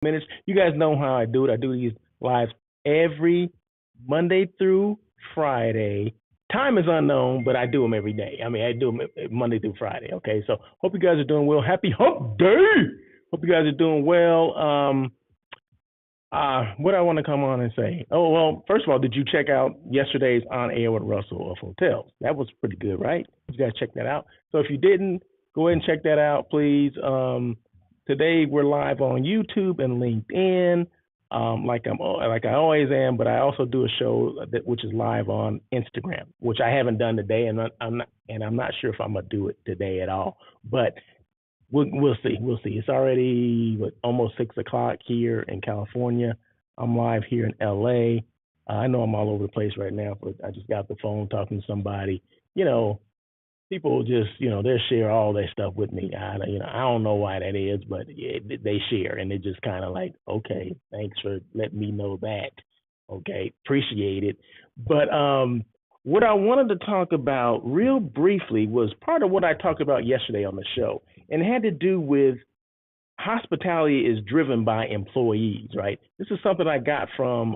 minutes. You guys know how I do it. I do these lives every Monday through Friday. Time is unknown, but I do them every day. I mean, I do them Monday through Friday. Okay, so hope you guys are doing well. Happy Hump Day. Hope you guys are doing well. What I want to come on and say. Oh well, first of all, did you check out yesterday's On Air with Russell of Hotels? That was pretty good, right? You guys check that out. So if you didn't, go ahead and check that out, please. Today we're live on YouTube and LinkedIn, like I always am. But I also do a show which is live on Instagram, which I haven't done today, and I'm not sure if I'm gonna do it today at all. But we'll see. We'll see. It's already almost 6 o'clock here in California. I'm live here in LA. I know I'm all over the place right now, but I just got the phone talking to somebody. You know, people just they share all their stuff with me. I don't know why that is, but they share, and it just kind of like, okay, thanks for letting me know that. Okay, appreciate it. But what I wanted to talk about real briefly was part of what I talked about yesterday on the show, and it had to do with hospitality is driven by employees, right? This is something I got from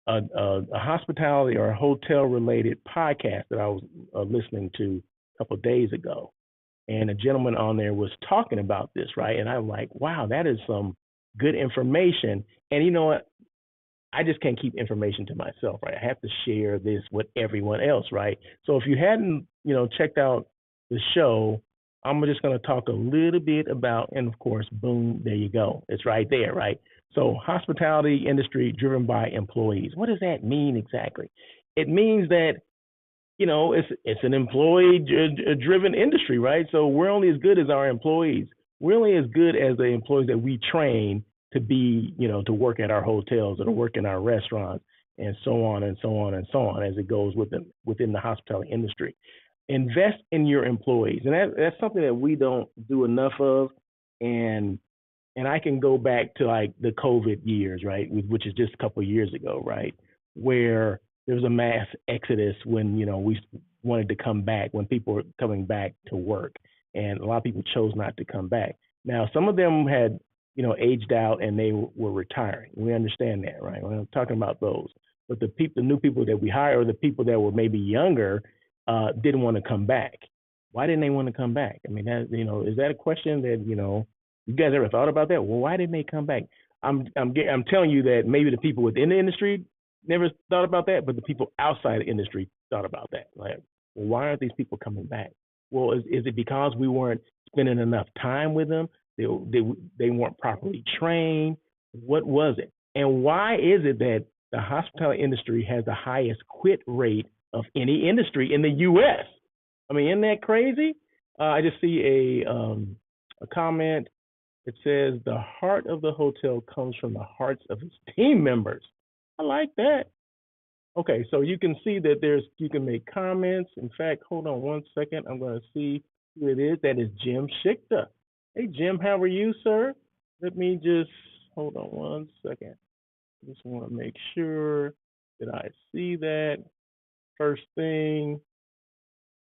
a hospitality or a hotel related podcast that I was listening to a couple of days ago. And a gentleman on there was talking about this, right? And I'm like, wow, that is some good information. And you know what? I just can't keep information to myself, right? I have to share this with everyone else, right? So if you hadn't, checked out the show, I'm just going to talk a little bit about, and of course, boom, there you go. It's right there, right? So hospitality industry driven by employees. What does that mean exactly? It means that it's an employee driven industry, right? So we're only as good as our employees. We're only as good as the employees that we train to be, to work at our hotels or to work in our restaurants and so on and so on and so on as it goes within the hospitality industry. Invest in your employees, and that's something that we don't do enough of. And I can go back to like the COVID years, right, which is just a couple of years ago, right, where there was a mass exodus when we wanted to come back, when people were coming back to work, and a lot of people chose not to come back. Now, some of them had aged out and they were retiring. We understand that, right? We're not talking about those, but the new people that we hire, or the people that were maybe younger, didn't want to come back. Why didn't they want to come back? I mean, is that a question that you guys ever thought about that? Well, why didn't they come back? I'm telling you that maybe the people within the industry never thought about that, but the people outside the industry thought about that. Like, well, why aren't these people coming back? Well, is it because we weren't spending enough time with them? They weren't properly trained. What was it? And why is it that the hospitality industry has the highest quit rate of any industry in the U.S.? I mean, isn't that crazy? I just see a comment. It says the heart of the hotel comes from the hearts of its team members. I like that. Okay, so you can see that you can make comments. In fact, hold on one second. I'm going to see who it is. That is Jim Schichter. Hey, Jim, how are you, sir? Let me just hold on one second. I just want to make sure that I see that first thing.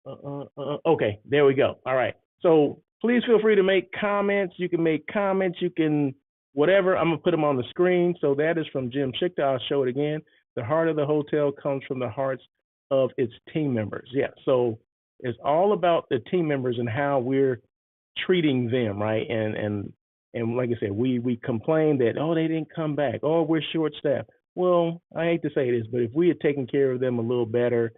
Okay, there we go. All right. So please feel free to make comments. You can make comments. You can whatever. I'm going to put them on the screen. So that is from Jim Schichter. I'll show it again. The heart of the hotel comes from the hearts of its team members. Yeah. So it's all about the team members and how we're treating them, right? And like I said, we complain that, oh, they didn't come back. Oh, we're short staffed. Well, I hate to say this, but if we had taken care of them a little better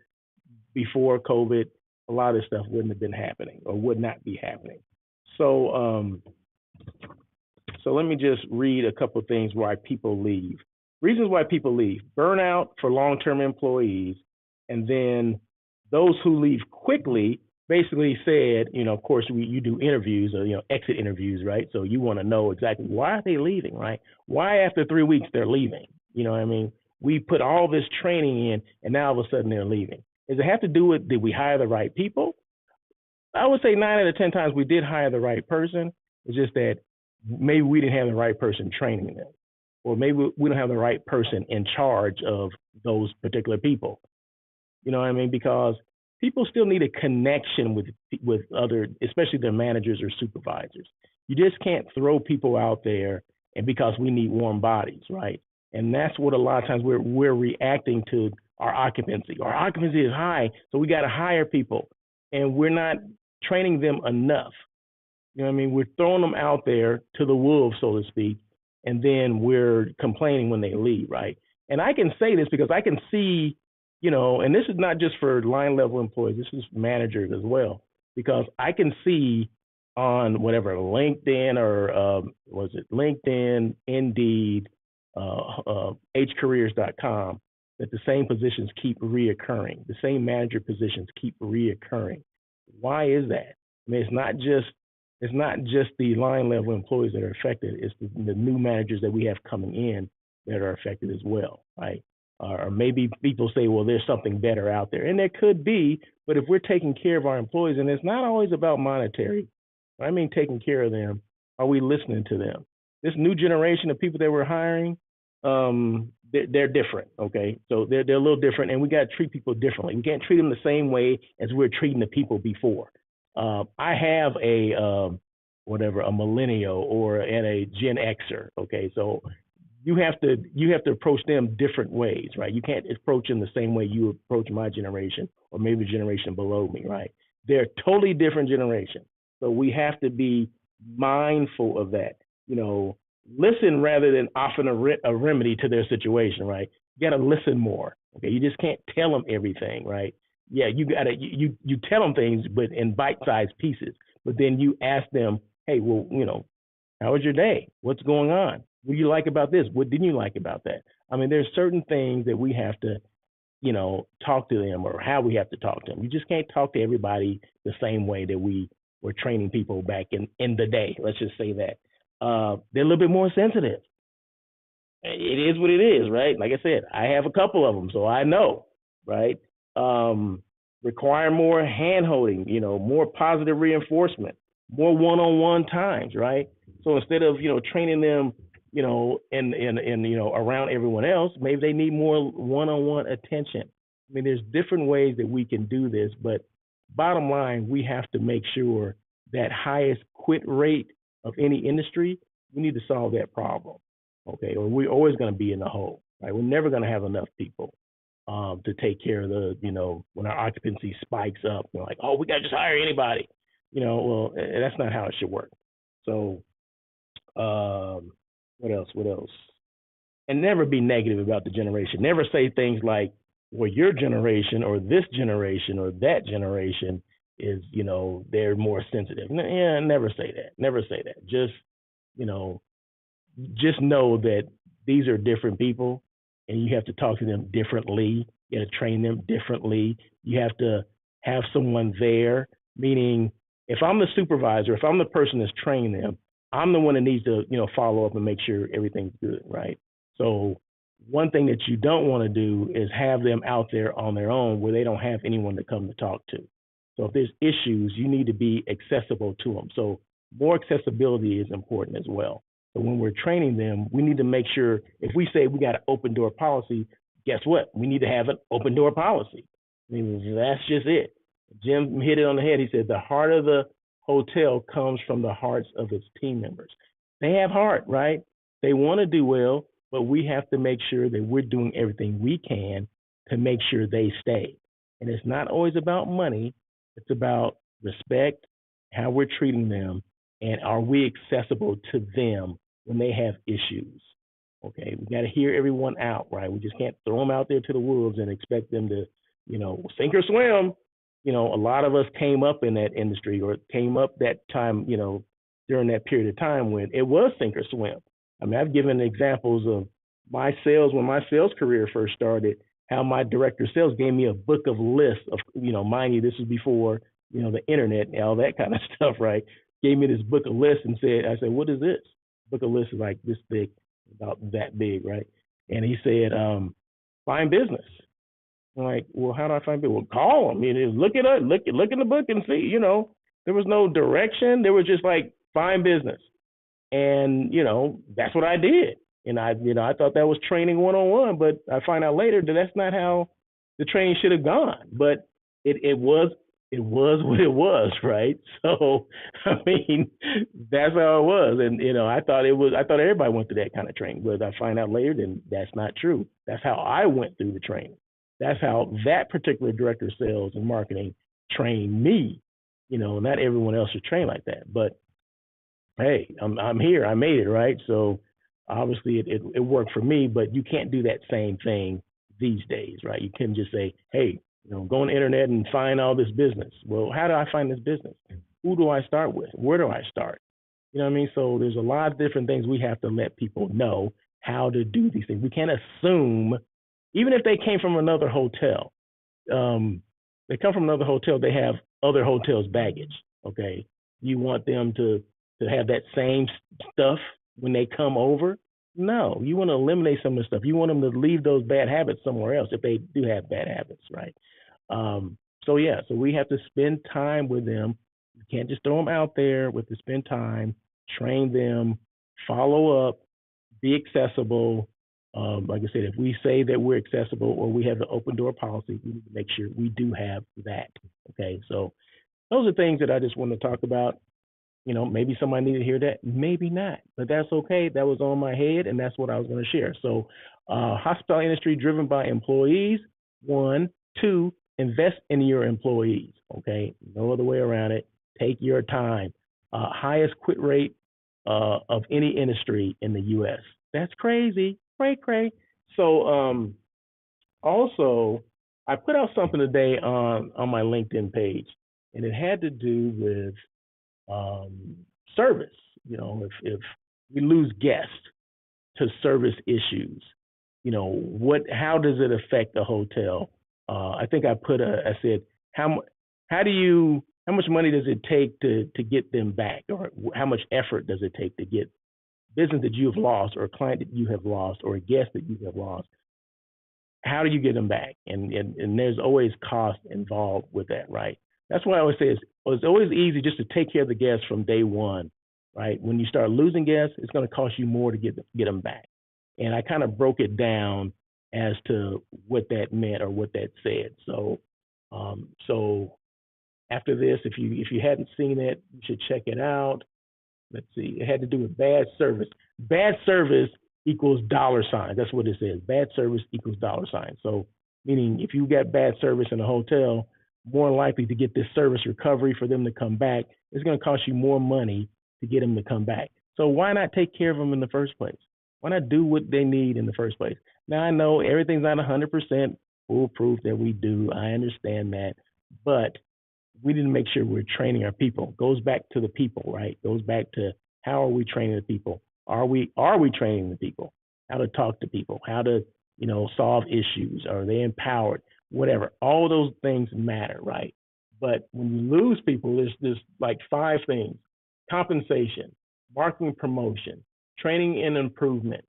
before COVID, a lot of this stuff wouldn't have been happening or would not be happening. So let me just read a couple of things why people leave. Reasons why people leave: burnout for long-term employees, and then those who leave quickly basically said, of course, you do interviews or, exit interviews, right? So you want to know exactly why are they leaving, right? Why after 3 weeks they're leaving? You know what I mean? We put all this training in, and now all of a sudden they're leaving. Does it have to do with, did we hire the right people? I would say 9 out of 10 times we did hire the right person. It's just that maybe we didn't have the right person training them, or maybe we don't have the right person in charge of those particular people. You know what I mean? Because people still need a connection with other, especially their managers or supervisors. You just can't throw people out there and because we need warm bodies, right? And that's what a lot of times we're reacting to our occupancy. Our occupancy is high, so we got to hire people, and we're not training them enough. You know what I mean? We're throwing them out there to the wolves, so to speak, and then we're complaining when they leave, right? And I can say this because I can see, and this is not just for line level employees, this is managers as well, because I can see on whatever LinkedIn or was it LinkedIn, Indeed, hcareers.com, that the same positions keep reoccurring. The same manager positions keep reoccurring. Why is that? I mean, it's not just the line level employees that are affected. It's the new managers that we have coming in that are affected as well, right? Or maybe people say, well, there's something better out there, and there could be. But if we're taking care of our employees, and it's not always about monetary, I mean taking care of them, are we listening to them? This new generation of people that we're hiring, they're different, okay? So they're a little different, and we got to treat people differently. We can't treat them the same way as we're treating the people before. I have a millennial and a Gen Xer, okay? So you have to approach them different ways, right? You can't approach them the same way you approach my generation or maybe the generation below me, right? They're totally different generation. So we have to be mindful of that. Listen rather than offering a remedy to their situation, right? You got to listen more. Okay, you just can't tell them everything, right? Yeah, you tell them things, but in bite-sized pieces. But then you ask them, hey, well, how was your day? What's going on? What do you like about this? What didn't you like about that? I mean, there's certain things that we have to, talk to them, or how we have to talk to them. You just can't talk to everybody the same way that we were training people back in the day. Let's just say that. They're a little bit more sensitive. It is what it is, right? Like I said, I have a couple of them, so I know, right? Require more hand-holding, more positive reinforcement, more one-on-one times, right? So instead of, training them, around everyone else, maybe they need more one-on-one attention. I mean, there's different ways that we can do this, but bottom line, we have to make sure that highest quit rate of any industry, we need to solve that problem, okay? Or we're always going to be in the hole, right? We're never going to have enough people to take care of when our occupancy spikes up. We're like, oh, we got to just hire anybody. Well, that's not how it should work. So what else? And never be negative about the generation. Never say things like, well, your generation or this generation or that generation is, they're more sensitive. Yeah, never say that. Never say that. Just know that these are different people, and you have to talk to them differently. You have to train them differently. You have to have someone there, meaning if I'm the supervisor, if I'm the person that's training them, I'm the one that needs to, follow up and make sure everything's good, right? So one thing that you don't want to do is have them out there on their own where they don't have anyone to come to talk to. So if there's issues, you need to be accessible to them. So more accessibility is important as well. So when we're training them, we need to make sure, if we say we got an open door policy, guess what? We need to have an open door policy. I mean, that's just it. Jim hit it on the head. He said the heart of the hotel comes from the hearts of its team members. They have heart, right? They want to do well, but we have to make sure that we're doing everything we can to make sure they stay. And it's not always about money. It's about respect, how we're treating them, and are we accessible to them when they have issues? Okay, we got to hear everyone out, right? We just can't throw them out there to the wolves and expect them to, sink or swim. A lot of us came up in that industry or came up that time, during that period of time when it was sink or swim. I mean, I've given examples of when my sales career first started, how my director of sales gave me a book of lists of, mind you, this was before, the internet and all that kind of stuff, right? Gave me this book of lists and I said, what is this? Book of lists is like this big, about that big, right? And he said, find business. I'm like, well, how do I find business? Well, call them. Look it up, look in the book and see, there was no direction. There was just like, find business. And, that's what I did. And I thought that was training 101, but I find out later that that's not how the training should have gone. But it was it was what it was, right? So, I mean, that's how it was. And, I thought everybody went through that kind of training, but I find out later then that's not true. That's how I went through the training. That's how that particular director of sales and marketing trained me. Not everyone else is trained like that. But hey, I'm here. I made it, right? So obviously it worked for me, but you can't do that same thing these days, right? You can just say, hey, go on the internet and find all this business. Well, how do I find this business? Who do I start with? Where do I start? You know what I mean? So there's a lot of different things we have to let people know how to do these things. We can't assume, even if they came from another hotel, they come from another hotel, they have other hotels' baggage. Okay, you want them to have that same stuff when they come over? No, you want to eliminate some of the stuff. You want them to leave those bad habits somewhere else if they do have bad habits, right? So we have to spend time with them. You can't just throw them out there. We have to spend time, train them, follow up, be accessible. Like I said, if we say that we're accessible or we have the open door policy, we need to make sure we do have that. Okay, so those are things that I just want to talk about. Maybe somebody needed to hear that, maybe not, but that's okay. That was on my head, and that's what I was going to share. So, hospitality industry driven by employees. 1, 2, invest in your employees. Okay, no other way around it. Take your time. Highest quit rate of any industry in the U.S. That's crazy, cray. So, also, I put out something today on my LinkedIn page, and it had to do with service. If we lose guests to service issues, how does it affect the hotel? I think I said, how much money does it take to get them back, or how much effort does it take to get business that you have lost, or a client that you have lost, or a guest that you have lost? How do you get them back? And there's always cost involved with that, right? That's why I always say it's always easy just to take care of the guests from day one, right? When you start losing guests, it's going to cost you more to get them back. And I kind of broke it down as to what that meant or what that said. So after this, if you hadn't seen it, you should check it out. Let's see. It had to do with bad service. Bad service equals dollar signs. That's what it says. Bad service equals dollar signs. So meaning if you got bad service in a hotel, more likely to get this service recovery for them to come back, it's going to cost you more money to get them to come back. So why not take care of them in the first place? Why not do what they need in the first place? Now, I know everything's not 100% foolproof that we do. I understand that. But we need to make sure we're training our people. Goes back to the people, right? Goes back to how are we training the people? Are we training the people? How to talk to people? How to, solve issues? Are they empowered? Whatever. All those things matter, right? But when you lose people, there's like 5 things: compensation, marketing promotion, training and improvement,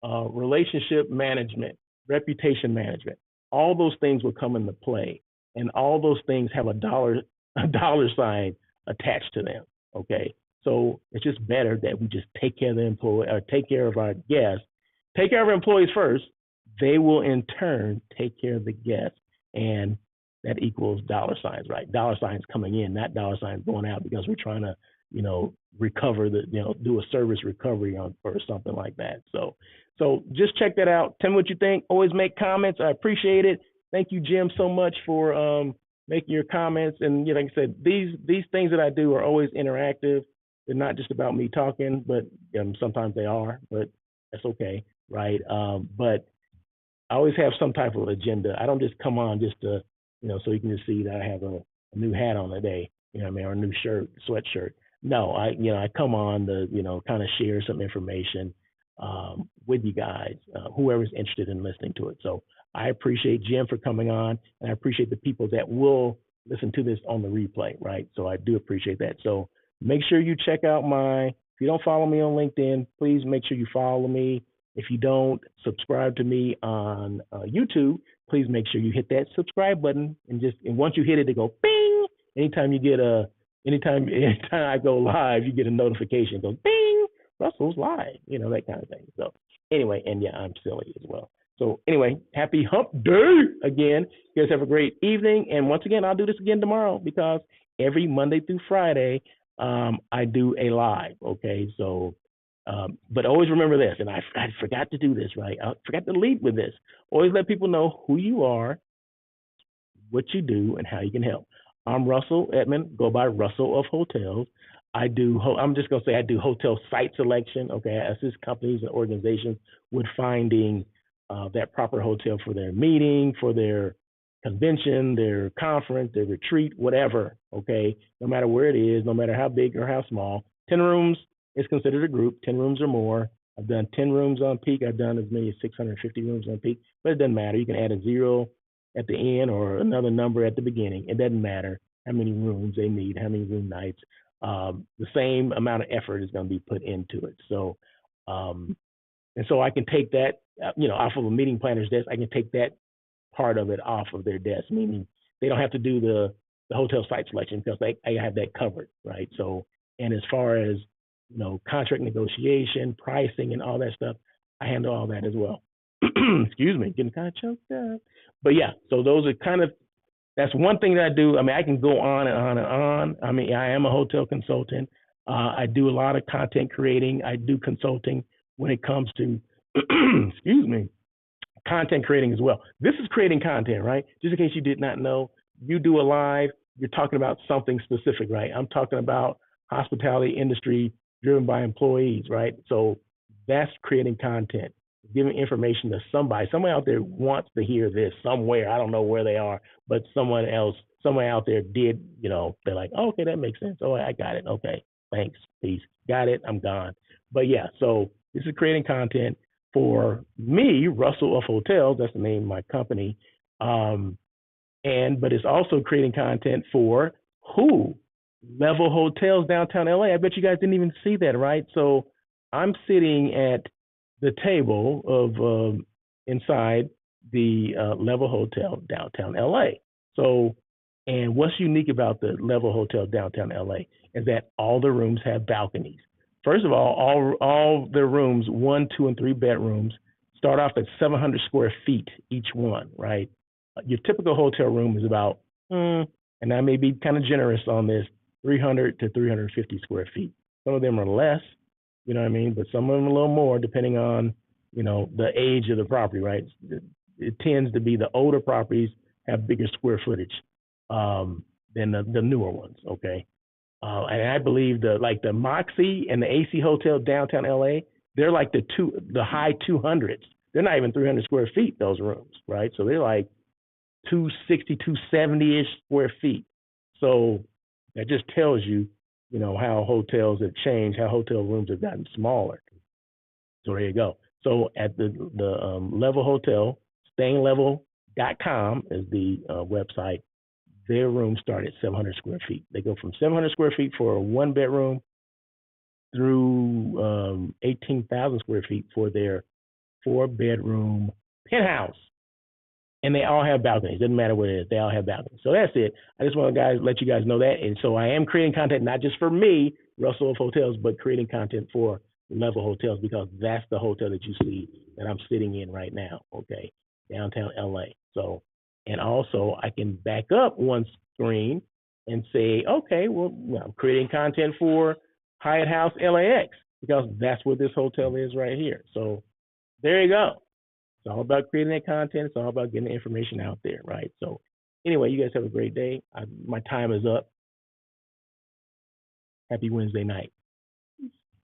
relationship management, reputation management. All those things will come into play, and all those things have a dollar sign attached to them. Okay, so it's just better that we just take care of the employee, or take care of our guests, take care of our employees first. They will in turn take care of the guests, and that equals dollar signs, right? Dollar signs coming in, not dollar signs going out, because we're trying to, recover do a service recovery on or something like that. So just check that out. Tell me what you think. Always make comments. I appreciate it. Thank you, Jim, so much for making your comments. And like I said, these things that I do are always interactive. They're not just about me talking, but sometimes they are, but that's okay, right? But I always have some type of agenda. I don't just come on just to, so you can just see that I have a new hat on today, or a new shirt, sweatshirt. No, I come on to, kind of share some information with you guys, whoever's interested in listening to it. So I appreciate Jim for coming on, and I appreciate the people that will listen to this on the replay, right? So I do appreciate that. So make sure you check out if you don't follow me on LinkedIn, please make sure you follow me. If you don't subscribe to me on YouTube, please make sure you hit that subscribe button, and once you hit it, go bing. Anytime I go live, you get a notification. It goes bing, Russell's live, that kind of thing. So anyway, and yeah, I'm silly as well. So anyway, happy hump day again. You guys have a great evening. And once again, I'll do this again tomorrow because every Monday through Friday, I do a live. Okay. So, but always remember this, and I forgot to do this, right? I forgot to lead with this. Always let people know who you are, what you do, and how you can help. I'm Russell Edmond, go by Russell of Hotels. I'm just going to say I do hotel site selection, okay? I assist companies and organizations with finding that proper hotel for their meeting, for their convention, their conference, their retreat, whatever, okay? No matter where it is, no matter how big or how small. 10 rooms is considered a group, 10 rooms or more. I've done 10 rooms on peak. I've done as many as 650 rooms on peak, but it doesn't matter. You can add a zero at the end or another number at the beginning. It doesn't matter how many rooms they need, how many room nights. The same amount of effort is going to be put into it. So, and so I can take that, off of a meeting planner's desk. I can take that part of it off of their desk, meaning they don't have to do the hotel site selection because I have that covered, right? So, and as far as contract negotiation, pricing, and all that stuff, I handle all that as well. Excuse me, getting kind of choked up. But yeah, so those are that's one thing that I do. I mean, I can go on and on and on. I mean, I am a hotel consultant. I do a lot of content creating. I do consulting when it comes to, excuse me, content creating as well. This is creating content, right? Just in case you did not know, you do a live, you're talking about something specific, right? I'm talking about hospitality industry driven by employees, right? So that's creating content, giving information to somebody. Someone out there wants to hear this somewhere. I don't know where they are, but someone out there did, they're like, oh, okay, that makes sense. Oh, I got it. Okay, thanks, peace. Got it, I'm gone. But yeah, so this is creating content for me, Russell of Hotels. That's the name of my company. But it's also creating content for who? Level Hotels downtown LA. I bet you guys didn't even see that, right? So I'm sitting at the table of inside the Level Hotel downtown LA. So, and what's unique about the Level Hotel downtown LA is that all the rooms have balconies. First of all the rooms, 1, 2, and 3 bedrooms, start off at 700 square feet each one, right? Your typical hotel room is about, and I may be kind of generous on this, 300 to 350 square feet. Some of them are less, you know what I mean? But some of them a little more depending on, the age of the property, right? It tends to be the older properties have bigger square footage than the newer ones, okay? And I believe the Moxie and the AC Hotel downtown LA, they're like the high 200s. They're not even 300 square feet, those rooms, right? So they're like 260, 270-ish square feet. So that just tells you, how hotels have changed, how hotel rooms have gotten smaller. So there you go. So at the Level Hotel, stayinglevel.com is the website. Their rooms start at 700 square feet. They go from 700 square feet for a 1-bedroom through 18,000 square feet for their 4-bedroom penthouse. And they all have balconies. Doesn't matter what it is. They all have balconies. So that's it. I just want to let you guys know that. And so I am creating content, not just for me, Russell of Hotels, but creating content for Level Hotels because that's the hotel that you see that I'm sitting in right now, okay, downtown LA. So, and also I can back up one screen and say, okay, well, I'm creating content for Hyatt House LAX because that's where this hotel is right here. So there you go. It's all about creating that content. It's all about getting the information out there, right? So anyway, you guys have a great day. My time is up. Happy Wednesday night.